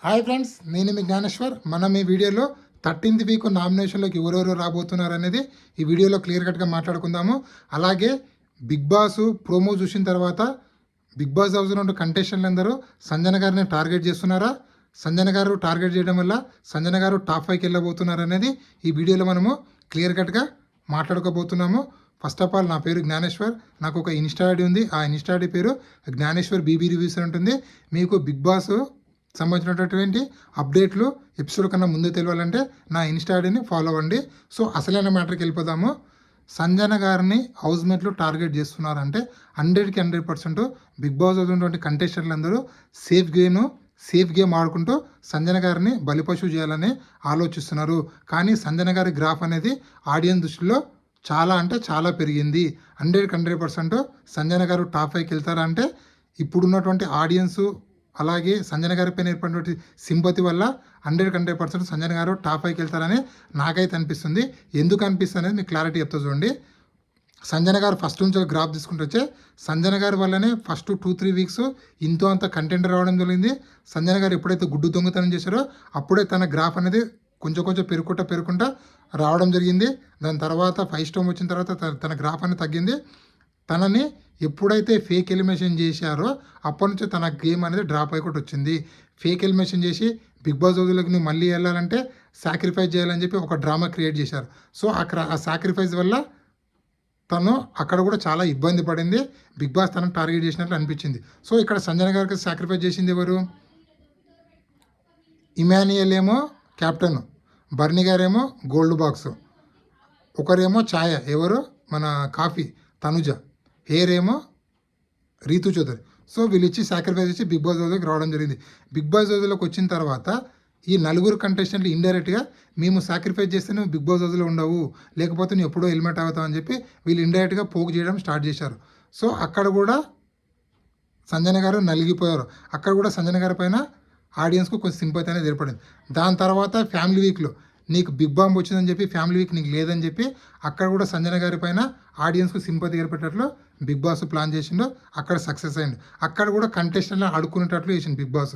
Hi friends, నేను మీ జ్ఞానేశ్వర్. మనం ఈ వీడియోలో 13th వీక్ నామినేషన్లోకి ఎవరెవరు రాబోతున్నారు అనేది ఈ వీడియోలో క్లియర్ కట్గా మాట్లాడుకుందాము. అలాగే బిగ్ బాస్ ప్రోమో చూసిన తర్వాత బిగ్ బాస్ హౌస్లో ఉన్న కంటెస్టెంట్లు అందరూ సంజన గారిని టార్గెట్ చేస్తున్నారా, సంజన గారు టార్గెట్ చేయడం వల్ల సంజన గారు టాప్ 5కి వెళ్ళబోతున్నారు అనేది ఈ వీడియోలో మనము క్లియర్ కట్గా మాట్లాడుకోబోతున్నాము. ఫస్ట్ ఆఫ్ ఆల్, నా పేరు జ్ఞానేశ్వర్. నాకు ఒక ఇన్స్టా ఐడి ఉంది. ఆ ఇన్స్టా ఐడి పేరు జ్ఞానేశ్వర్ బీబీ రివ్యూస్ అని ఉంటుంది. మీకు బిగ్ బాస్ సంబంధించినటువంటి అప్డేట్లు ఎపిసోడ్ కన్నా ముందు తెలియాలంటే నా ఇన్స్టా ఐడిని ఫాలో అవ్వండి. సో అసలైన మ్యాటర్కి వెళ్ళిపోదాము. సంజన గారిని హౌస్మేట్లు టార్గెట్ చేస్తున్నారంటే 100కి 100% బిగ్ బాస్ ఉన్నటువంటి కంటెస్టెంట్లు అందరూ సేఫ్ గేమ్ ఆడుకుంటూ సంజన గారిని బలిపశువు చేయాలని ఆలోచిస్తున్నారు. కానీ సంజన గారి గ్రాఫ్ అనేది ఆడియన్స్ దృష్టిలో చాలా అంటే చాలా పెరిగింది. 100కి 100% సంజన గారు టాప్ 5కి వెళ్తారా అంటే ఇప్పుడున్నటువంటి ఆడియన్స్ అలాగే సంజన గారి పైన ఏర్పడినటువంటి సింపతి వల్ల 100కి 100% సంజన గారు టాప్ 5కి వెళ్తారని నాకైతే అనిపిస్తుంది. ఎందుకు అనిపిస్తుంది అనేది మీకు క్లారిటీ చెప్తా చూడండి. సంజన గారు ఫస్ట్ నుంచి గ్రాఫ్ తీసుకుంటూ వచ్చే సంజన గారి వల్లనే ఫస్ట్ 2-3 వీక్స్ ఇంతో అంత కంటెంట్ రావడం జరిగింది. సంజన గారు ఎప్పుడైతే గుడ్డు దొంగతనం చేశారో అప్పుడే తన గ్రాఫ్ అనేది కొంచెం పెరుగుకుంటా రావడం జరిగింది. దాని తర్వాత 5 స్టార్ వచ్చిన తర్వాత తన గ్రాఫ్ అనేది తగ్గింది. తనని ఎప్పుడైతే ఫేక్ ఎలిమినేషన్ చేశారో అప్పటి నుంచి తన గేమ్ అనేది డ్రాప్ అయిపోయి వచ్చింది. ఫేక్ ఎలిమినేషన్ చేసి బిగ్ బాస్ హౌస్లోకి నువ్వు మళ్ళీ వెళ్ళాలంటే సాక్రిఫైస్ చేయాలని చెప్పి ఒక డ్రామా క్రియేట్ చేశారు. సో అక్కడ ఆ సాక్రిఫైస్ వల్ల తను అక్కడ కూడా చాలా ఇబ్బంది పడింది. బిగ్ బాస్ తనను టార్గెట్ చేసినట్లు అనిపించింది. సో ఇక్కడ సంజన గారికి సాక్రిఫైస్ చేసింది ఎవరు? ఇమాన్యుయల్ ఏమో క్యాప్టెన్, బర్నీ గారేమో గోల్డ్ బాక్స్, ఒకరేమో ఛాయ, ఎవరు మన కాఫీ తనుజ, హెయిర్ ఏమో రీతు చౌదరి. సో వీళ్ళు ఇచ్చి సాక్రిఫైస్ ఇచ్చి బిగ్ బాస్ హౌస్లోకి రావడం జరిగింది. బిగ్ బాస్ హౌస్లోకి వచ్చిన తర్వాత ఈ నలుగురు కంటెస్టెంట్లు ఇండైరెక్ట్గా మేము సాక్రిఫైస్ చేస్తే నువ్వు బిగ్ బాస్ హౌస్లో ఉండవు, లేకపోతే నువ్వు ఎప్పుడో హెల్మెట్ అవుతావు అని చెప్పి వీళ్ళు ఇండైరెక్ట్గా పోక్ చేయడం స్టార్ట్ చేశారు. సో అక్కడ కూడా సంజన గారు నలిగిపోయారు. అక్కడ కూడా సంజన గారి పైన ఆడియన్స్కు కొంచెం సింపతి అనేది ఏర్పడింది. దాని తర్వాత ఫ్యామిలీ వీక్లో నీకు బిగ్ బాంబ్ వచ్చిందని చెప్పి ఫ్యామిలీ వీక్ నీకు లేదని చెప్పి అక్కడ కూడా సంజన గారి పైన ఆడియన్స్కు సింపతి ఏర్పడేటట్లు బిగ్ బాస్ ప్లాన్ చేసిండు. అక్కడ సక్సెస్ అయ్యిండు. అక్కడ కూడా కంటెస్టెంట్లను అడుక్కునేటట్లు చేసిండు బిగ్ బాస్.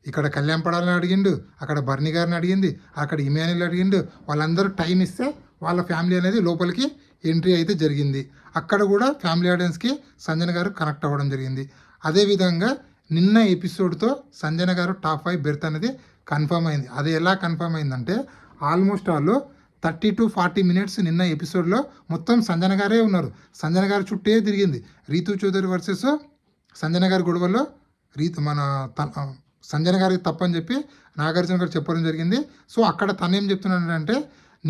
ఇక్కడ కళ్యాణ్ పడాలని అడిగిండు, అక్కడ బర్నీ గారిని అడిగింది, అక్కడ ఇమాన్యుల్ అడిగిండు. వాళ్ళందరూ టైం ఇస్తే వాళ్ళ ఫ్యామిలీ అనేది లోపలికి ఎంట్రీ అయితే జరిగింది. అక్కడ కూడా ఫ్యామిలీ ఆడియన్స్కి సంజన గారు కనెక్ట్ అవ్వడం జరిగింది. అదేవిధంగా నిన్న ఎపిసోడ్తో సంజన గారు టాప్ 5 బెర్త్ అనేది కన్ఫర్మ్ అయింది. అది ఎలా కన్ఫర్మ్ అయిందంటే ఆల్మోస్ట్ ఆల్ 30-40 మినిట్స్ నిన్న ఎపిసోడ్లో మొత్తం సంజన గారే ఉన్నారు. సంజన గారి చుట్టే తిరిగింది. రీతు చౌదరి వర్సెస్ సంజన గారి గొడవల్లో సంజన గారికి తప్పని చెప్పి నాగార్జున గారు చెప్పడం జరిగింది. సో అక్కడ తను ఏం చెప్తున్నాడంటే,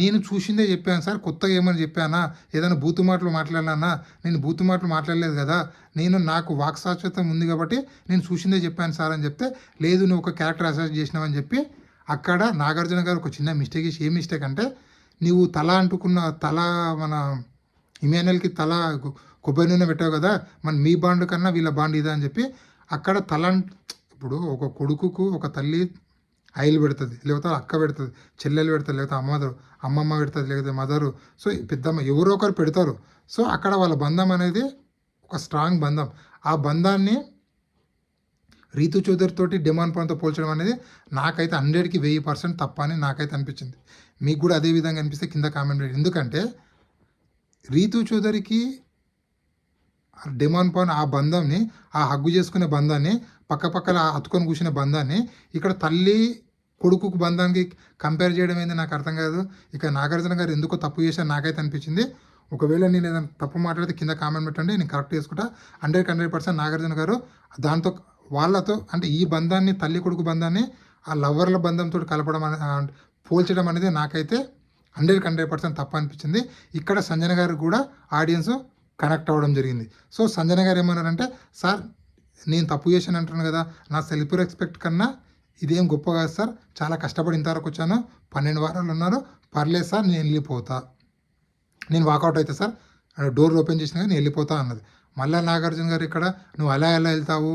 నేను చూసిందే చెప్పాను సార్, కొత్తగా ఏమని చెప్పానా, ఏదైనా బూతు మాటలు మాట్లాడినా? నేను బూతు మాటలు మాట్లాడలేదు కదా, నాకు వాక్సాక్షతం ఉంది కాబట్టి నేను చూసిందే చెప్పాను సార్ అని చెప్తే, లేదు నువ్వు ఒక క్యారెక్టర్ అసెస్ చేసినావని చెప్పి అక్కడ నాగార్జున గారు ఒక చిన్న మిస్టేక్ చేసి, ఏ మిస్టేక్ అంటే నువ్వు తల మన ఇమాన్యుయల్కి తల కొబ్బరి నూనె పెట్టావు కదా, మీ బాండ్ కన్నా వీళ్ళ బాండ్ ఇదా అని చెప్పి అక్కడ ఇప్పుడు ఒక కొడుకుకు ఒక తల్లి ఆయిల్ పెడుతుంది, లేకపోతే అక్క పెడుతుంది, చెల్లెలు పెడుతుంది, లేకపోతే అమ్మమ్మ పెడుతుంది, లేకపోతే మదరు, సో పెద్దమ్మ ఎవరో ఒకరు పెడతారు. సో అక్కడ వాళ్ళ బంధం అనేది ఒక స్ట్రాంగ్ బంధం. ఆ బంధాన్ని రీతు చౌదరి తోటి డిమాండ్ పాయింట్తో పోల్చడం అనేది నాకైతే 100కి 1000% తప్ప అని నాకైతే అనిపించింది. మీకు కూడా అదే విధంగా అనిపిస్తే కింద కామెంట్ చేయండి. ఎందుకంటే రీతు చౌదరికి డిమాండ్ పాయింట్ ఆ బంధాన్ని, ఆ హగ్గు చేసుకునే బంధాన్ని, పక్కన అతుకొని కూర్చునే బంధాన్ని ఇక్కడ తల్లి కొడుకు బంధానికి కంపేర్ చేయడం ఏంది నాకు అర్థం కాదు. ఇక నాగార్జున గారు ఎందుకో తప్పు చేశారు నాకైతే అనిపించింది. ఒకవేళ నేను ఏదైనా తప్పు మాట్లాడితే కింద కామెంట్ పెట్టండి, నేను కరెక్ట్ చేసుకుంటా. 100కి 100% నాగార్జున గారు దాంతో వాళ్ళతో అంటే ఈ బంధాన్ని, తల్లి కొడుకు బంధాన్ని ఆ లవర్ల బంధంతో కలపడం పోల్చడం అనేది నాకైతే 100కి 100% తప్పు అనిపించింది. ఇక్కడ సంజన గారు కూడా ఆడియన్స్ కనెక్ట్ అవ్వడం జరిగింది. సో సంజన గారు ఏమన్నారంటే, సార్ నేను తప్పు చేశాను అంటున్నాను కదా, నా సెల్ఫ్ రెస్పెక్ట్ కన్నా ఇదేం గొప్ప కాదు సార్, చాలా కష్టపడి ఇంతవరకు వచ్చాను, 12 వారాలు ఉన్నారు, పర్లేదు సార్ నేను వెళ్ళిపోతా, నేను వాకౌట్ అవుతా సార్, డోర్ ఓపెన్ చేసినా నేను వెళ్ళిపోతా అన్నది. మళ్ళీ నాగార్జున గారు ఇక్కడ నువ్వు ఎలా వెళ్తావు,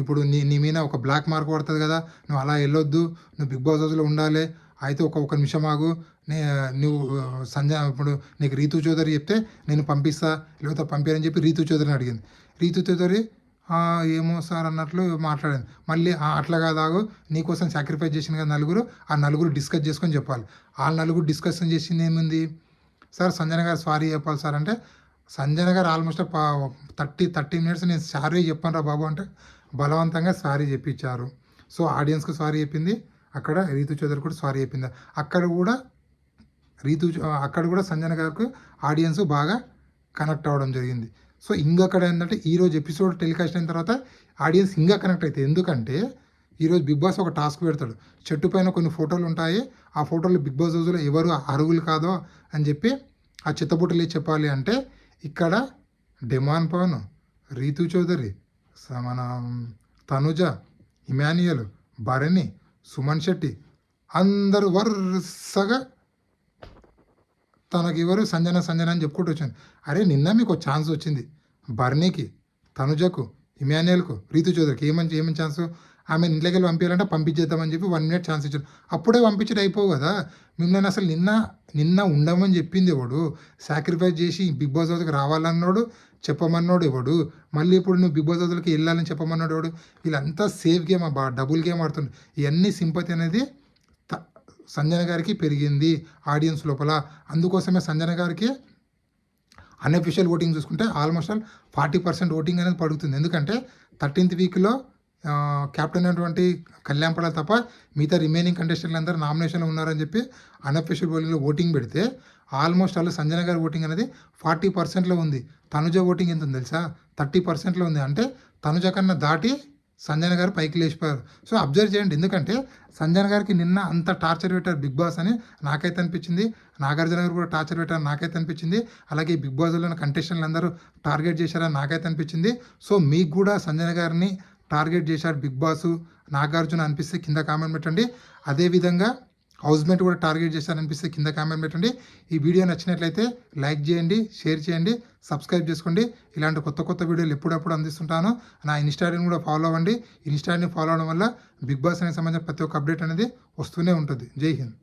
ఇప్పుడు నీ మీద ఒక బ్లాక్ మార్క్ పడుతుంది కదా, నువ్వు అలా వెళ్ళొద్దు, నువ్వు బిగ్ బాస్ హౌస్లో ఉండాలి, అయితే ఒక నిమిషం ఆగు, నువ్వు ఇప్పుడు నీకు రీతు చౌదరి చెప్తే నేను పంపిస్తా, లేకపోతే పంపారని చెప్పి రీతు చౌదరిని అడిగింది. రీతు చౌదరి ఏమో సార్ అన్నట్లు మాట్లాడాను. మళ్ళీ అట్లా కాదాగు నీకోసం సాక్రిఫైస్ చేసిన కదా నలుగురు, ఆ నలుగురు డిస్కస్ చేసుకొని చెప్పాలి. ఆ నలుగురు డిస్కషన్ చేసింది ఏముంది, సార్ సంజన గారు సారీ చెప్పాలి సార్ అంటే, సంజన గారు ఆల్మోస్ట్ 30 మినిట్స్ నేను సారీ చెప్పాను రా బాబు అంటే బలవంతంగా సారీ చెప్పించారు. సో ఆడియన్స్కి సారీ చెప్పింది, అక్కడ రీతు చౌదరి కూడా సారీ చెప్పింది. అక్కడ కూడా సంజన గారికి ఆడియన్స్ బాగా కనెక్ట్ అవ్వడం జరిగింది. సో ఇంకొకటి ఏంటంటే ఈరోజు ఎపిసోడ్ టెలికాస్ట్ అయిన తర్వాత ఆడియన్స్ ఇంకా కనెక్ట్ అవుతాయి. ఎందుకంటే ఈరోజు బిగ్ బాస్ ఒక టాస్క్ పెడతాడు. చెట్టు పైన కొన్ని ఫోటోలు ఉంటాయి, ఆ ఫోటోలు బిగ్ బాస్ హౌస్లో ఎవరు అర్హులు కాదో అని చెప్పి ఆ చిత్తబుట్టలు చెప్పాలి అంటే ఇక్కడ డిమాన్ పవన్, రీతు చౌదరి, మన తనుజ, ఇమాన్యుయల్, భరణి, సుమన్ శెట్టి అందరూ వరుసగా తనకి ఎవరు సంజన అని చెప్పుకుంటూ వచ్చాను. అరే నిన్న మీకు ఒక ఛాన్స్ వచ్చింది, భరణికి, తనుజకు, ఇమాన్యుయల్కు, రీతు చౌదరికి ఏమని ఛాన్స్, ఆమె ఇంట్లోకి వెళ్ళి పంపించాలంటే పంపించేద్దామని చెప్పి 1 మినిట్ ఛాన్స్ ఇచ్చారు. అప్పుడే పంపించడం అయిపోవు కదా. మిమ్మల్ని అసలు నిన్న ఉండమని చెప్పింది ఎవడు, సాక్రిఫైస్ చేసి బిగ్ బాస్ హౌస్కి రావాలన్నాడు చెప్పమన్నాడు ఎవడు, మళ్ళీ ఇప్పుడు నువ్వు బిగ్ బాస్ హౌస్కి వెళ్ళాలని చెప్పమన్నాడు ఎవడు. వీళ్ళంతా సేఫ్ గేమ్, డబుల్ గేమ్ ఆడుతుంది. ఇవన్నీ సింపతి అనేది సంజన గారికి పెరిగింది ఆడియన్స్ లోపల. అందుకోసమే సంజన గారికి అన్అఫీషియల్ ఓటింగ్ చూసుకుంటే ఆల్మోస్ట్ 40% ఓటింగ్ అనేది పడుతుంది. ఎందుకంటే 13th వీక్లో క్యాప్టెన్ అయినటువంటి కళ్యాణ్ పడాలి తప్ప మిగతా రిమైనింగ్ కంటెస్టెంట్లు అందరూ నామినేషన్లో ఉన్నారని చెప్పి అన్అఫీషియల్ పోలింగ్లో ఓటింగ్ పెడితే ఆల్మోస్ట్ సంజన గారి ఓటింగ్ అనేది 40%లో ఉంది. తనుజ ఓటింగ్ ఎంత ఉంది తెలుసా, 30%లో ఉంది. అంటే తనుజ కన్నా దాటి సంజన గారు పైకి లేచిపోయారు. సో అబ్జర్వ్ చేయండి. ఎందుకంటే సంజన గారికి నిన్న అంత టార్చర్ పెట్టారు బిగ్ బాస్ అని నాకైతే అనిపించింది. నాగార్జున గారు కూడా టార్చర్ పెట్టారు నాకైతే అనిపించింది. అలాగే బిగ్ బాస్లో కంటెస్టెంట్లు అందరూ టార్గెట్ చేశారని నాకైతే అనిపించింది. సో మీకు కూడా సంజన గారిని టార్గెట్ చేశాడు బిగ్ బాస్, నాగార్జున అనిపిస్తే కింద కామెంట్ పెట్టండి. అదేవిధంగా హౌస్మేట్ కూడా టార్గెట్ చేశారనిపిస్తే కింద కామెంట్ పెట్టండి. ఈ వీడియో నచ్చినట్లయితే లైక్ చేయండి, షేర్ చేయండి, సబ్స్క్రైబ్ చేసుకోండి. ఇలాంటి కొత్త వీడియోలు ఎప్పుడప్పుడు అందిస్తుంటాను. నా ఇన్స్టాగ్రామ్ కూడా ఫాలో అవ్వండి. ఇన్స్టాగ్రామ్ ఫాలో అవడం వల్ల బిగ్ బాస్ అనేది సంబంధించిన ప్రతి ఒక్క అప్డేట్ అనేది వస్తూనే ఉంటుంది. జై హింద్.